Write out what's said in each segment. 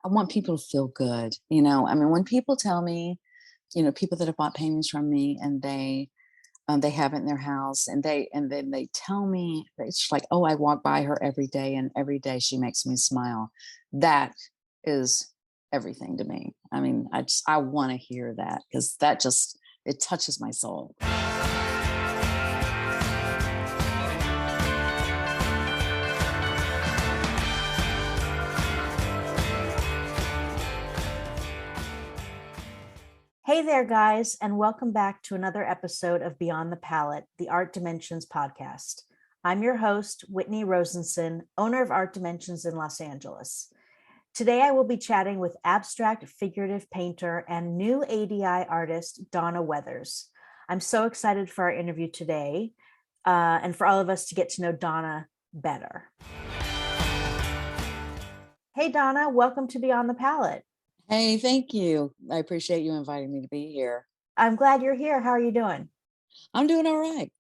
I want people to feel good. I mean, when people tell me, people that have bought paintings from me and they have it in their house and then they tell me it's like, oh, I walk by her every day and every day she makes me smile. That is everything to me. I mean, I want to hear that because that just it touches my soul. Hey there, guys, and welcome back to another episode of Beyond the Palette, the Art Dimensions podcast. I'm your host, Whitney Rosenson, owner of Art Dimensions in Los Angeles. Today, I will be chatting with abstract figurative painter and new ADI artist, Donna Weathers. I'm so excited for our interview today and for all of us to get to know Donna better. Hey, Donna, welcome to Beyond the Palette. Hey, thank you. I appreciate you inviting me to be here. I'm glad you're here. How are you doing? I'm doing all right.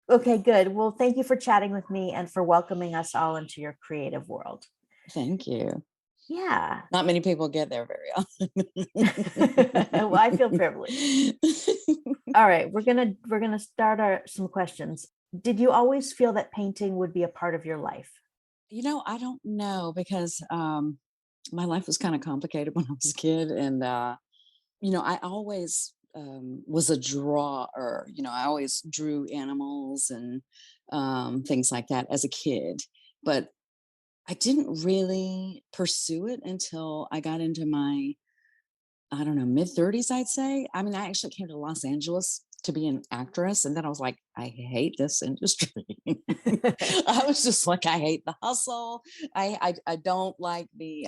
Okay, good. Well, thank you for chatting with me and for welcoming us all into your creative world. Thank you. Yeah. Not many people get there very often. Well, I feel privileged. All right, we're gonna start some questions. Did you always feel that painting would be a part of your life? I don't know because my life was kind of complicated when I was a kid, and I always was a drawer. I always drew animals and things like that as a kid, but I didn't really pursue it until I got into my, I don't know, mid 30s, I'd say. I mean, I actually came to Los Angeles to be an actress, and then I was like, I hate this industry. I was just like, I hate the hustle. I don't like the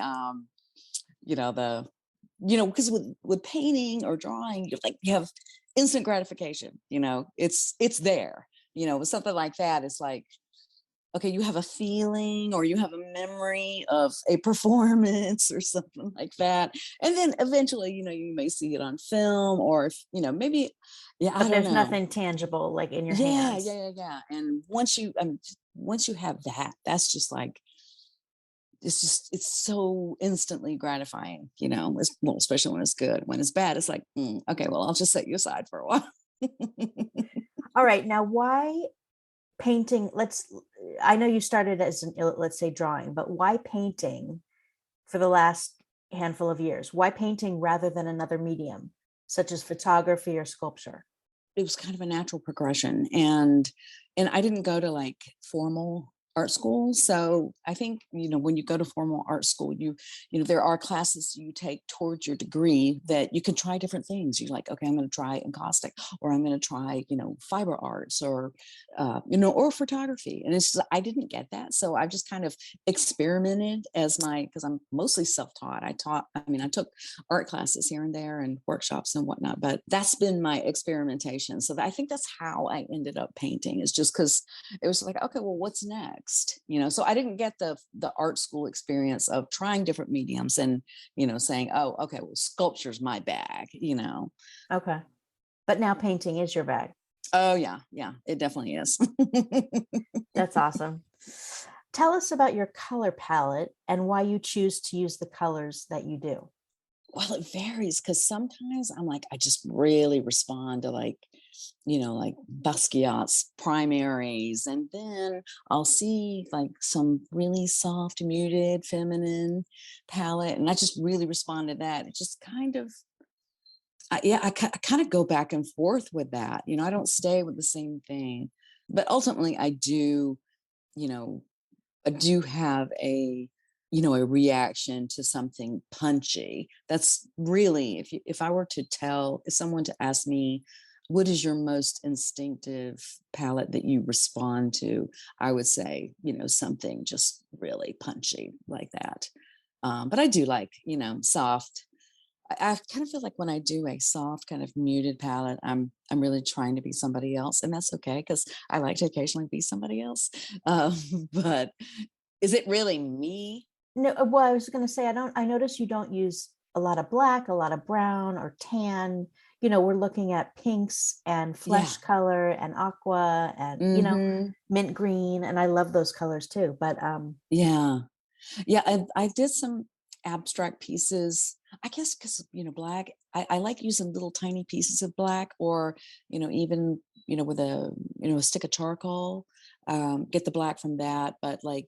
because with painting or drawing, you have instant gratification. It's there. With something like that, it's like, okay, you have a feeling or you have a memory of a performance or something like that. And then eventually, you may see it on film or, maybe, yeah, I But don't there's know. nothing tangible like in your Yeah, hands. yeah. And once you have that, that's just like, it's so instantly gratifying, especially when it's good. When it's bad, it's like, okay, well, I'll just set you aside for a while. All right, now why painting? I know you started as let's say drawing, but why painting for the last handful of years? Why painting rather than another medium such as photography or sculpture? It was kind of a natural progression, and I didn't go to like formal art school. So I think, when you go to formal art school, there are classes you take towards your degree that you can try different things. You're like, okay, I'm going to try encaustic, or I'm going to try, fiber arts, or or photography. And it's just, I didn't get that, so I just kind of experimented because I'm mostly self-taught. I took art classes here and there and workshops and whatnot, but that's been my experimentation. So I think that's how I ended up painting, is just because it was like, okay, well, what's next? So I didn't get the art school experience of trying different mediums and, saying, oh, okay, well, sculpture's my bag. Okay. But now painting is your bag. Oh yeah, it definitely is. That's awesome. Tell us about your color palette and why you choose to use the colors that you do. Well, it varies because sometimes I'm like, I just really respond to like Basquiat's primaries. And then I'll see like some really soft, muted, feminine palette. And I just really respond to that. It just kind of, I kind of go back and forth with that. I don't stay with the same thing. But ultimately, you know, I do have a reaction to something punchy. That's really, if I were to tell someone to ask me, what is your most instinctive palette that you respond to? I would say, something just really punchy like that. But I do like, soft. I kind of feel like when I do a soft kind of muted palette, I'm really trying to be somebody else, and that's okay because I like to occasionally be somebody else. But is it really me? No, well, I was going to say, I notice you don't use a lot of black, a lot of brown or tan. We're looking at pinks and Yeah. flesh color and aqua and, mint green. And I love those colors too. But Yeah. I did some abstract pieces. I guess because, black, I like using little tiny pieces of black, or, even, with a stick of charcoal, get the black from that. But like,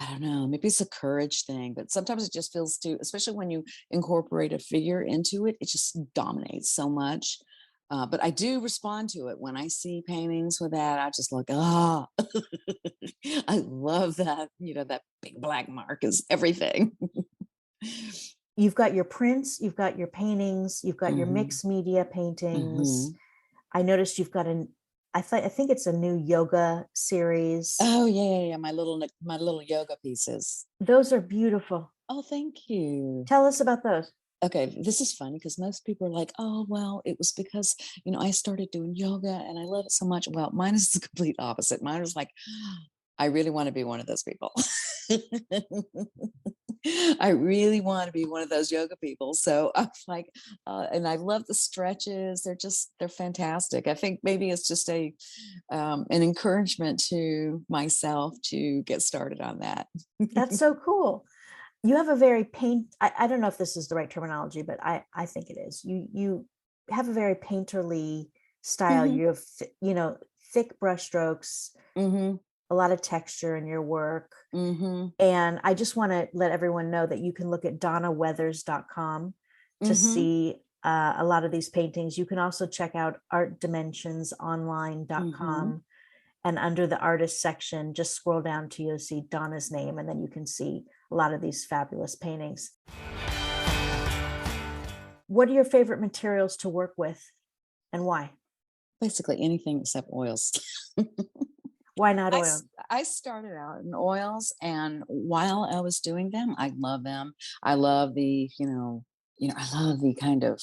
I don't know, maybe it's a courage thing, but sometimes it just feels too, especially when you incorporate a figure into it, it just dominates so much. But I do respond to it when I see paintings with that. I just like, I love that. That big black mark is everything. You've got your prints, you've got your paintings, you've got your Hmm. mixed media paintings. Hmm. I noticed you've got I think it's a new yoga series. Oh yeah, yeah, yeah. My little yoga pieces. Those are beautiful. Oh, thank you. Tell us about those. Okay, this is funny because most people are like, "Oh, well, it was because I started doing yoga and I love it so much." Well, mine is the complete opposite. Mine was like, I really want to be one of those people. I really want to be one of those yoga people. So I'm like, and I love the stretches. They're fantastic. I think maybe it's just an encouragement to myself to get started on that. That's so cool. You have a very I don't know if this is the right terminology, but I think it is. You have a very painterly style. Hmm. You have thick brush strokes, Hmm. a lot of texture in your work. Hmm. And I just want to let everyone know that you can look at donnaweathers.com to Hmm. see a lot of these paintings. You can also check out Hmm. artdimensionsonline.com. And under the artist section, just scroll down till you see Donna's name, and then you can see a lot of these fabulous paintings. What are your favorite materials to work with and why? Basically anything except oils. Why not I oil? s- I started out in oils, and while I was doing them, I love them. I love I love the kind of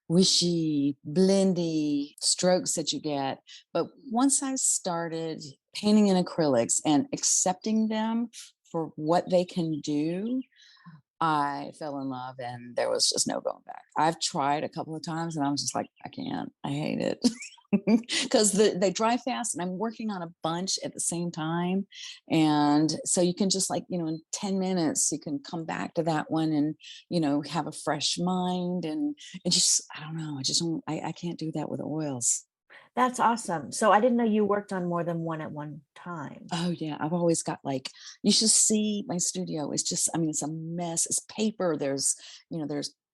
wishy, blendy strokes that you get. But once I started painting in acrylics and accepting them for what they can do, I fell in love and there was just no going back. I've tried a couple of times and I'm just like, I can't. I hate it. Because they dry fast and I'm working on a bunch at the same time. And so you can just like, in 10 minutes, you can come back to that one and, have a fresh mind. And just, I don't know. I just don't, I can't do that with oils. That's awesome. So I didn't know you worked on more than one at one time. Oh yeah, I've always got like, you should see my studio. It's just, I mean, it's a mess. It's paper. There's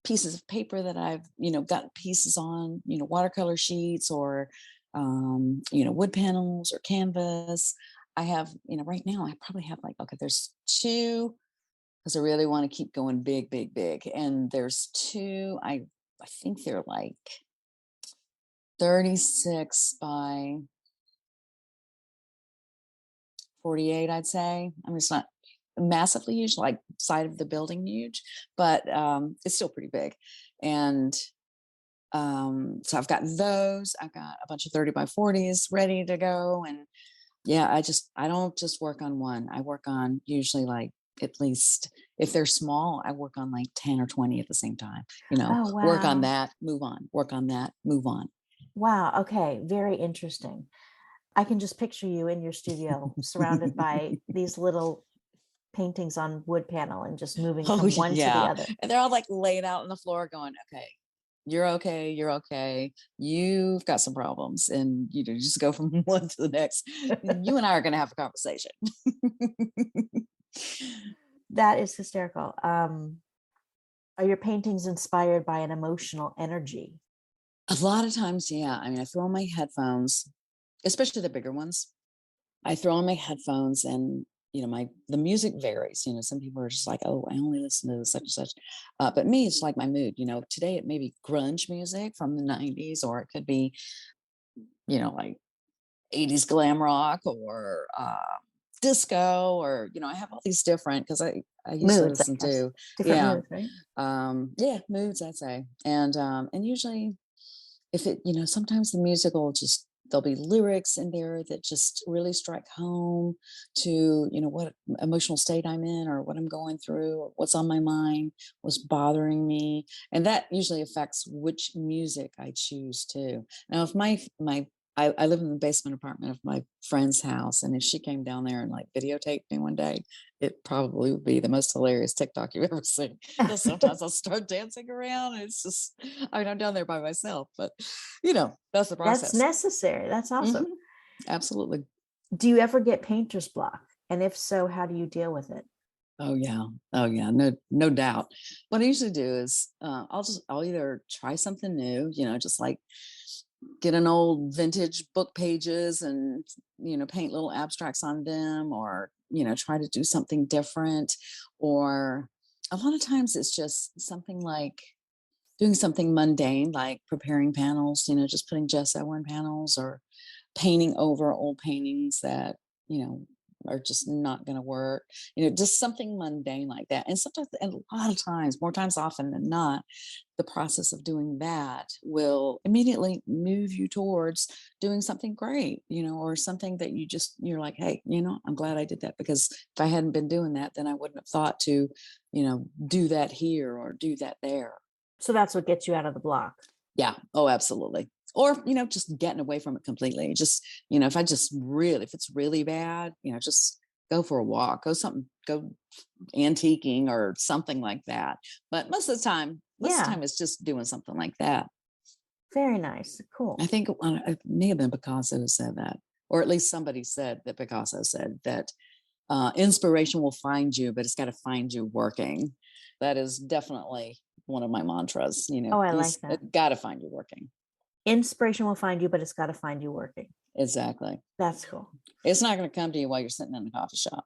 pieces of paper that I've, got pieces on, watercolor sheets or wood panels or canvas. I have, right now I probably have like, okay, there's two because I really want to keep going big, big, big. And there's two, I think they're like 36 by 48, I'd say. I mean, it's not massively huge, like side of the building huge, but it's still pretty big. And so I've got those. I've got a bunch of 30 by 40s ready to go. And yeah, I don't just work on one. I work on usually like at least if they're small, I work on like 10 or 20 at the same time. Oh, Work on wow. that, move on, work on that, move on. Wow. Okay. Very interesting. I can just picture you in your studio surrounded by these little paintings on wood panel and just moving Oh from one to the yeah. other. And they're all like laid out on the floor going, okay, you're okay, you're okay. You've got some problems. And just go from one to the next. You and I are gonna have a conversation. That is hysterical. Are your paintings inspired by an emotional energy? A lot of times, yeah. I mean, I throw on my headphones, especially the bigger ones. I throw on my headphones and the music varies. Some people are just like, oh, I only listen to such and such. But me, it's like my mood. Today it may be grunge music from the 90s, or it could be, like 80s glam rock or disco, or I have all these different because I usually Moods, I listen guess. to, Different yeah, moods, right? yeah, moods, I'd say. And usually if it, sometimes the music will just, there'll be lyrics in there that just really strike home to, what emotional state I'm in or what I'm going through or what's on my mind, what's bothering me. And that usually affects which music I choose to. Now, if my I live in the basement apartment of my friend's house, and if she came down there and like videotaped me one day, it probably would be the most hilarious TikTok you've ever seen. Because sometimes I'll start dancing around, and it's just, I mean, I'm down there by myself, but that's the That's process. necessary. That's awesome. Hmm. Absolutely. Do you ever get painter's block? And if so, how do you deal with it? Oh yeah. Oh yeah. No doubt. What I usually do is I'll either try something new, just like get an old vintage book pages and paint little abstracts on them, or try to do something different. Or a lot of times it's just something like doing something mundane, like preparing panels, just putting gesso on panels, or painting over old paintings that you know are just not going to work, just something mundane like that. And sometimes, and a lot of times, more times often than not, the process of doing that will immediately move you towards doing something great, or something that you're like, hey, I'm glad I did that, because if I hadn't been doing that, then I wouldn't have thought to do that here or do that there. So that's what gets you out of the block. Yeah. Oh, absolutely. Or, just getting away from it completely. Just, if it's really bad, just go for a walk, go antiquing or something like that. But most of the time it's just doing something like that. Very nice. Cool. I think it may have been Picasso who said that, or at least somebody said that Picasso said that inspiration will find you, but it's got to find you working. That is definitely one of my mantras. Oh, I like that. It's got to find you working. Inspiration will find you, but it's got to find you working. Exactly. That's cool. It's not going to come to you while you're sitting in the coffee shop.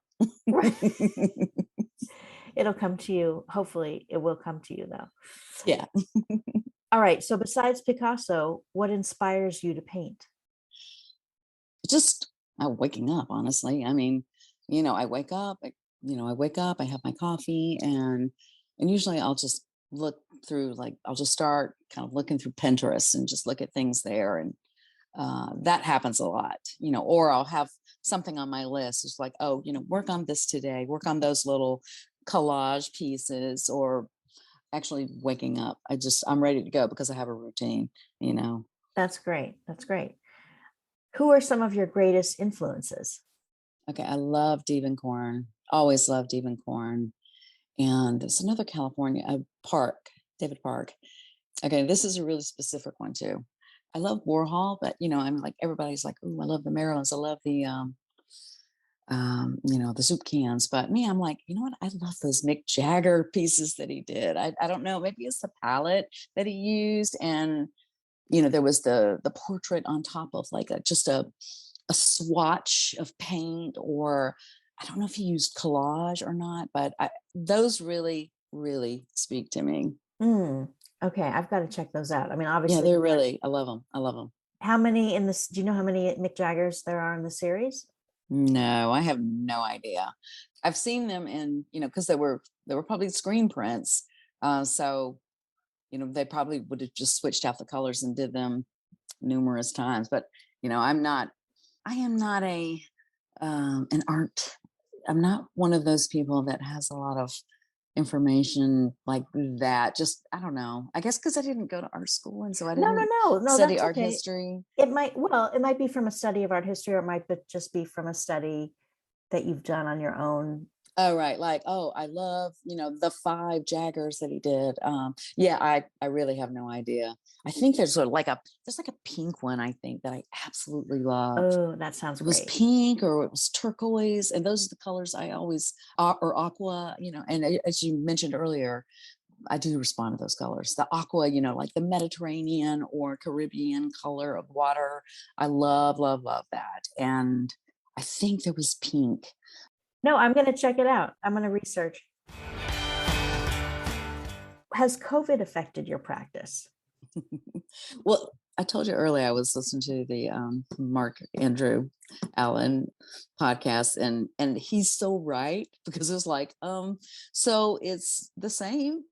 It'll come to you. Hopefully it will come to you though. Yeah. All right. So besides Picasso, what inspires you to paint? Just waking up, honestly. I mean, I wake up, I have my coffee, and usually I'll just look through, like, I'll just start kind of looking through Pinterest and just look at things there. And that happens a lot, or I'll have something on my list. It's like, oh, work on this today, work on those little collage pieces, or actually waking up. I'm ready to go because I have a routine. That's great. That's great. Who are some of your greatest influences? Okay. I love Corn. Always loved Corn. And there's another California Park, David Park. Okay. This is a really specific one too. I love Warhol, but I'm like, everybody's like, oh, I love the Marilyns. I love the soup cans. But me, I'm like, you know what? I love those Mick Jagger pieces that he did. I don't know, maybe it's the palette that he used. And, there was the portrait on top of like just a swatch of paint, or I don't know if he used collage or not, but those really, really speak to me. Okay. I've got to check those out. I mean, Yeah, obviously, I love them. I love them. how many in this? Do you know how many Mick Jaggers there are in the series? No, I have no idea. I've seen them in, because they were probably screen prints. So, they probably would have just switched out the colors and did them numerous times. But, I am not an art. I'm not one of those people that has a lot of information like that. Just, I don't know. I guess because I didn't go to art school, and so I didn't No. study That's art okay. history. It might be from a study of art history, or it might just be from a study that you've done on your own. Oh, right. Like, oh, I love, the 5 Jaggers that he did. Yeah, I really have no idea. I think there's there's like a pink one, I think, that I absolutely love. Oh, that sounds It was great. pink, or it was turquoise. And those are the colors I always, or aqua, and as you mentioned earlier, I do respond to those colors. The aqua, like the Mediterranean or Caribbean color of water. I love, love, love that. And I think there was pink. No, I'm going to check it out. I'm going to research. Has COVID affected your practice? Well, I told you earlier I was listening to the Mark Andrew Allen podcast, and he's so right, because it's like, so it's the same.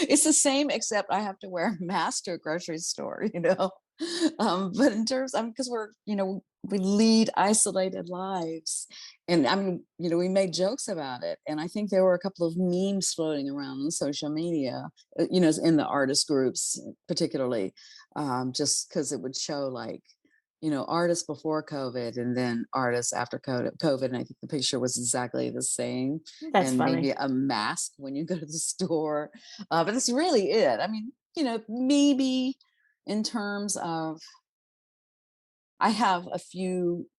It's the same, except I have to wear a mask to a grocery store, but in terms, because we're we lead isolated lives. And I mean, we made jokes about it. And I think there were a couple of memes floating around on social media, in the artist groups, particularly, just because it would show like, artists before COVID and then artists after COVID. And I think the picture was exactly the same. That's And funny. maybe a mask when you go to the store. But that's really it. I mean, maybe in terms of, I have a few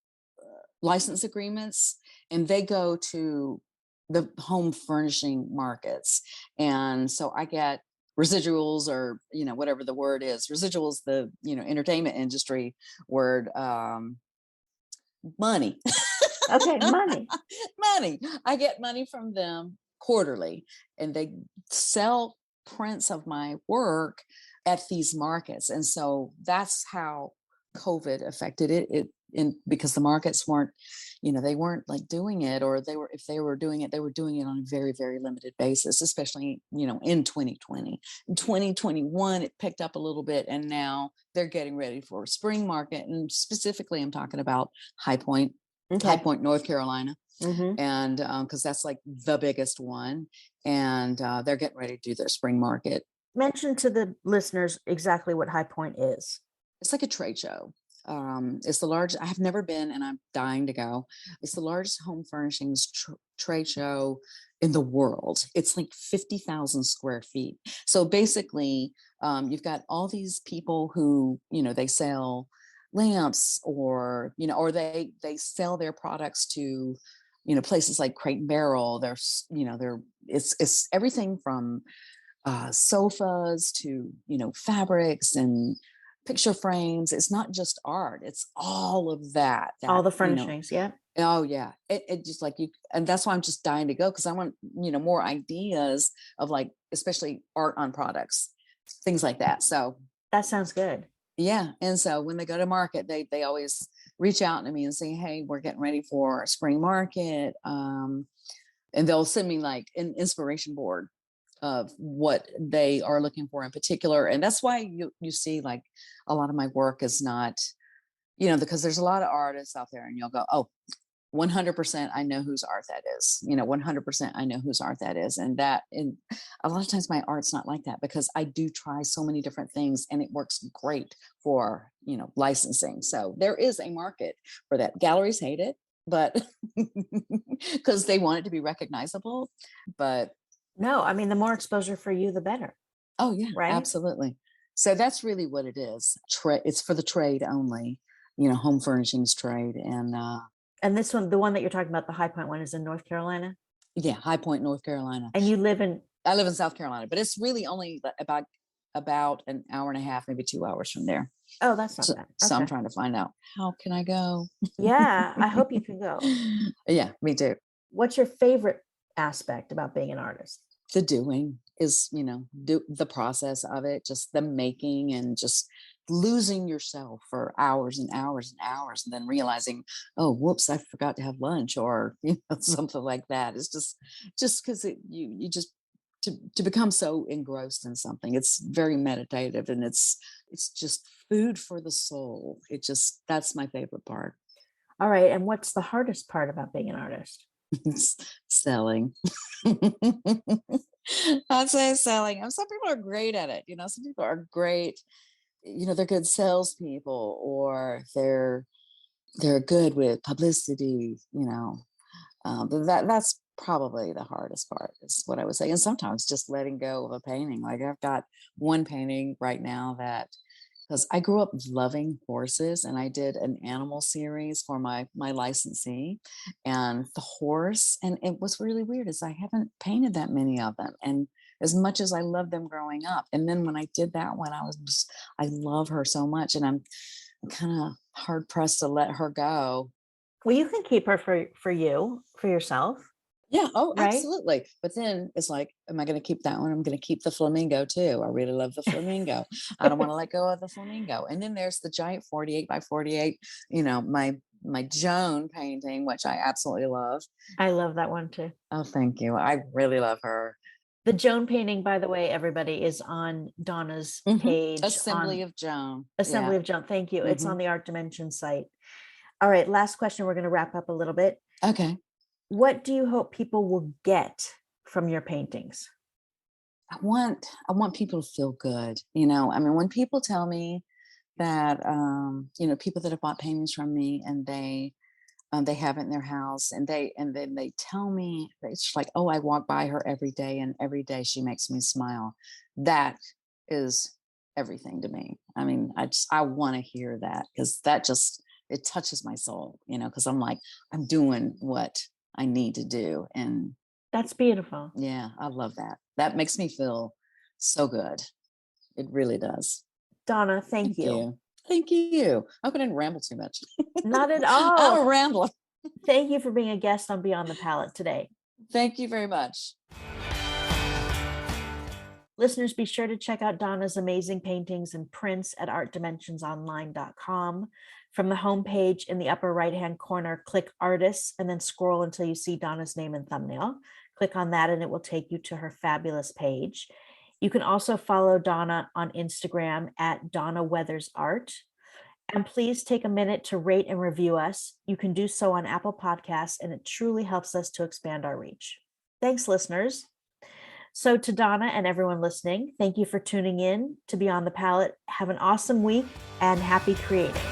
license agreements and they go to the home furnishing markets. And so I get residuals, or, whatever the word is. Residuals, the, entertainment industry word, money. Okay, money. Money. I get money from them quarterly, and they sell prints of my work at these markets. And so that's how COVID affected because the markets weren't, they weren't like doing it, or if they were doing it, they were doing it on a very, very limited basis, especially, in 2020. In 2021, it picked up a little bit, and now they're getting ready for spring market. And specifically, I'm talking about High Point, North Carolina. Mm-hmm. And because that's like the biggest one. And they're getting ready to do their spring market. Mention to the listeners exactly what High Point is. It's like a trade show. It's the largest. I have never been, and I'm dying to go. It's the largest home furnishings trade show in the world. It's like 50,000 square feet. So basically, you've got all these people who, they sell lamps, or they sell their products to, places like Crate and Barrel. It's everything from sofas to, fabrics and picture frames. It's not just art, it's all of that, All the furnishings. Yeah. Oh yeah, it just like you, and that's why I'm just dying to go, because I want, more ideas of, like, especially art on products, things like that. So that sounds good. Yeah. And so when they go to market, they always reach out to me and say, hey, we're getting ready for a spring market. And they'll send me like an inspiration board of what they are looking for in particular. And that's why you see like a lot of my work is not, because there's a lot of artists out there, and you'll go, oh, 100% I know whose art that is. 100% I know whose art that is. And a lot of times my art's not like that, because I do try so many different things, and it works great for, licensing. So there is a market for that. Galleries hate it, but because they want it to be recognizable. But no, I mean, the more exposure for you, the better. Oh yeah, right? Absolutely. So that's really what it is. It's for the trade only, home furnishings trade. And this one, the one that you're talking about, the High Point one, is in North Carolina? Yeah, High Point, North Carolina. And you live in? I live in South Carolina, but it's really only about an hour and a half, maybe 2 hours from there. Oh, that's not bad. Okay. So I'm trying to find out, how can I go? Yeah, I hope you can go. Yeah, me too. What's your favorite aspect about being an artist? The doing is, the process of it, just the making, and just losing yourself for hours and hours and hours, and then realizing, oh, whoops, I forgot to have lunch, or something like that. It's just because you just to become so engrossed in something. It's very meditative, and it's just food for the soul. That's my favorite part. All right. And what's the hardest part about being an artist? Selling. I'd say selling. And some people are great at it. Some people are great. They're good salespeople, or they're good with publicity. But that's probably the hardest part, is what I would say. And sometimes just letting go of a painting. Like, I've got one painting right now that, because I grew up loving horses, and I did an animal series for my licensee, and the horse, and it was really weird, is I haven't painted that many of them, and as much as I loved them growing up, and then when I did that one, I love her so much, and I'm kind of hard pressed to let her go. Well, you can keep her for yourself. Yeah. Oh, right? Absolutely. But then it's like, am I going to keep that one? I'm going to keep the flamingo too. I really love the flamingo. I don't want to let go of the flamingo. And then there's the giant 48 by 48, my Joan painting, which I absolutely love. I love that one too. Oh, thank you. I really love her. The Joan painting, by the way, everybody, is on Donna's page. Assembly of Joan. Assembly of Joan. Thank you. It's on the Art Dimension site. All right, last question. We're going to wrap up a little bit. Okay. What do you hope people will get from your paintings? I want people to feel good. I mean, when people tell me that, people that have bought paintings from me and they have it in their house, and then they tell me that it's like, oh, I walk by her every day and every day she makes me smile. That is everything to me. I mean, I want to hear that, because that just, it touches my soul, because I'm like, I'm doing what I need to do. And That's beautiful. yeah, I love that. That makes me feel so good. It really does. Donna, thank Thank you. you. Thank you. I hope I didn't ramble too much. Not at I'm all. a rambler. Thank you for being a guest on Beyond the Palette today. Thank you very much. Listeners, be sure to check out Donna's amazing paintings and prints at artdimensionsonline.com. From the homepage in the upper right-hand corner, click Artists and then scroll until you see Donna's name and thumbnail. Click on that and it will take you to her fabulous page. You can also follow Donna on Instagram at Donna Weathers Art. And please take a minute to rate and review us. You can do so on Apple Podcasts, and it truly helps us to expand our reach. Thanks, listeners. So to Donna and everyone listening, thank you for tuning in to Beyond the Palette. Have an awesome week and happy creating.